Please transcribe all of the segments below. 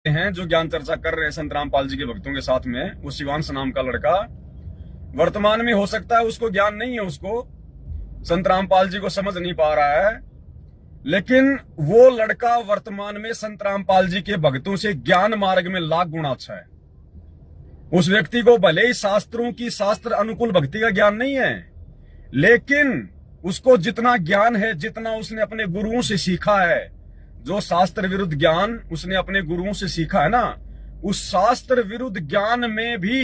हैं जो ज्ञान चर्चा कर रहे हैं संत रामपाल जी के भक्तों के साथ में, वो शिवांश नाम का लड़का वर्तमान में हो सकता है उसको ज्ञान नहीं है, उसको संत रामपाल जी को समझ नहीं पा रहा है, लेकिन वो लड़का वर्तमान में संत रामपाल जी के भक्तों से ज्ञान मार्ग में लाख गुना अच्छा है। उस व्यक्ति को भले ही शास्त्रों की शास्त्र अनुकूल भक्ति का ज्ञान नहीं है, लेकिन उसको जितना ज्ञान है, जितना उसने अपने गुरुओं से सीखा है, जो शास्त्र विरुद्ध ज्ञान उसने अपने गुरुओं से सीखा है ना, उस शास्त्र विरुद्ध ज्ञान में भी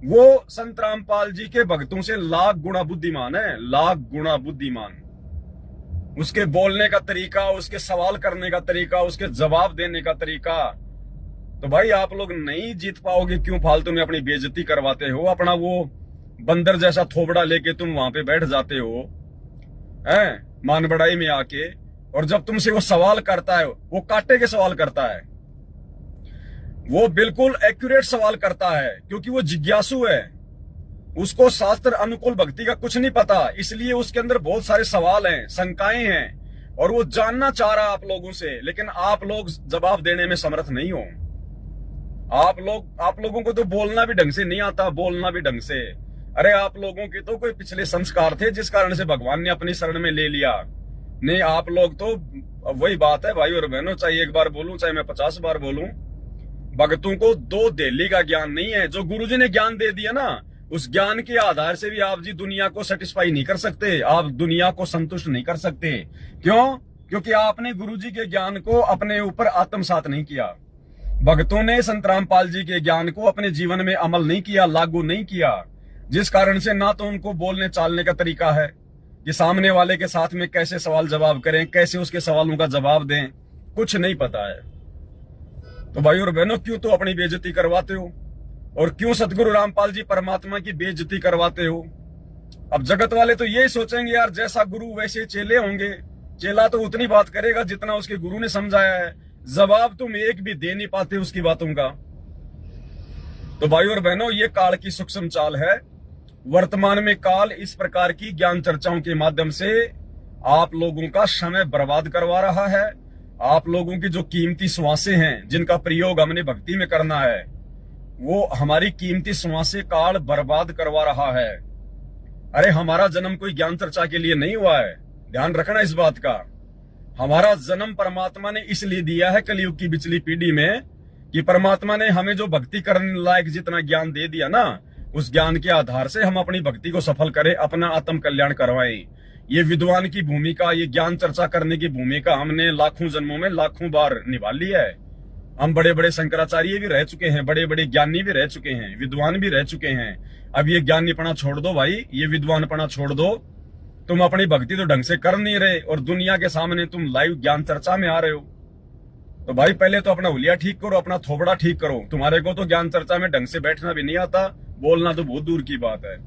वो संत रामपाल जी के भक्तों से लाख गुना बुद्धिमान है, लाख गुना बुद्धिमान। उसके बोलने का तरीका, उसके सवाल करने का तरीका, उसके जवाब देने का तरीका। तो भाई आप लोग नहीं जीत पाओगे, क्यों फालतू में अपनी बेइज्जती करवाते हो? अपना वो बंदर जैसा थोबड़ा लेके तुम वहां पे बैठ जाते हो हैं मान बढ़ाई में आके, और जब तुमसे वो सवाल करता है, वो कांटे के सवाल करता है, वो बिल्कुल एक्यूरेट सवाल करता है, क्योंकि वो जिज्ञासु है, उसको शास्त्र अनुकूल भक्ति का कुछ नहीं पता, इसलिए उसके अंदर बहुत सारे सवाल हैं, शंकाएं हैं, और वो जानना चाह रहा है आप लोगों से, लेकिन आप लोग जवाब देने में समर्थ नहीं हो। आप लोगों को तो बोलना भी ढंग से नहीं आता, बोलना भी ढंग से। अरे आप लोगों के तो कोई पिछले संस्कार थे जिस कारण से भगवान ने अपनी शरण में ले लिया। नहीं, आप लोग तो वही बात है भाई और बहनों, चाहे एक बार बोलूं चाहे मैं 50 बार बोलूं, भक्तों को दो देली का ज्ञान नहीं है। जो गुरुजी ने ज्ञान दे दिया ना, उस ज्ञान के आधार से भी आप जी दुनिया को सेटिस्फाई नहीं कर सकते, आप दुनिया को संतुष्ट नहीं कर सकते। क्यों? क्योंकि आपने गुरुजी के ज्ञान को अपने ऊपर आत्मसात नहीं किया। भक्तों ने संत रामपाल जी के ज्ञान को अपने जीवन में अमल नहीं किया, लागू नहीं किया, जिस कारण से ना तो उनको बोलने चालने का तरीका है कि सामने वाले के साथ में कैसे सवाल जवाब करें, कैसे उसके सवालों का जवाब दें, कुछ नहीं पता है। तो भाई और बहनों, क्यों तो अपनी बेइज्जती करवाते हो, और क्यों सतगुरु रामपाल जी परमात्मा की बेइज्जती करवाते हो? अब जगत वाले तो यही सोचेंगे यार जैसा गुरु वैसे चेले होंगे, चेला तो उतनी बात करेगा जितना उसके गुरु ने समझाया है, जवाब तुम एक भी दे नहीं पाते उसकी बातों का। तो भाई और बहनों, ये काल की सूक्ष्म चाल है। वर्तमान में काल इस प्रकार की ज्ञान चर्चाओं के माध्यम से आप लोगों का समय बर्बाद करवा रहा है। आप लोगों की जो कीमती श्वासें हैं, जिनका प्रयोग हमने भक्ति में करना है, वो हमारी कीमती श्वासें काल बर्बाद करवा रहा है। अरे हमारा जन्म कोई ज्ञान चर्चा के लिए नहीं हुआ है, ध्यान रखना इस बात का। हमारा जन्म परमात्मा ने इसलिए दिया है कलयुग की बिचली पीढ़ी में, कि परमात्मा ने हमें जो भक्ति करने लायक जितना ज्ञान दे दिया ना, उस ज्ञान के आधार से हम अपनी भक्ति को सफल करें, अपना आत्म कल्याण करवाएं। ये विद्वान की भूमिका, ये ज्ञान चर्चा करने की भूमिका हमने लाखों जन्मों में लाखों बार निभा ली है। हम बड़े बड़े शंकराचार्य भी रह चुके हैं, बड़े बड़े ज्ञानी भी रह चुके हैं, विद्वान भी रह चुके हैं। अब ये ज्ञानीपना छोड़ दो भाई, ये विद्वानपना छोड़ दो। तुम अपनी भक्ति तो ढंग से कर नहीं रहे, और दुनिया के सामने तुम लाइव ज्ञान चर्चा में आ रहे हो। तो भाई पहले तो अपना हुलिया ठीक करो, अपना थोबड़ा ठीक करो। तुम्हारे को तो ज्ञान चर्चा में ढंग से बैठना भी नहीं आता, बोलना तो बहुत दूर की बात है।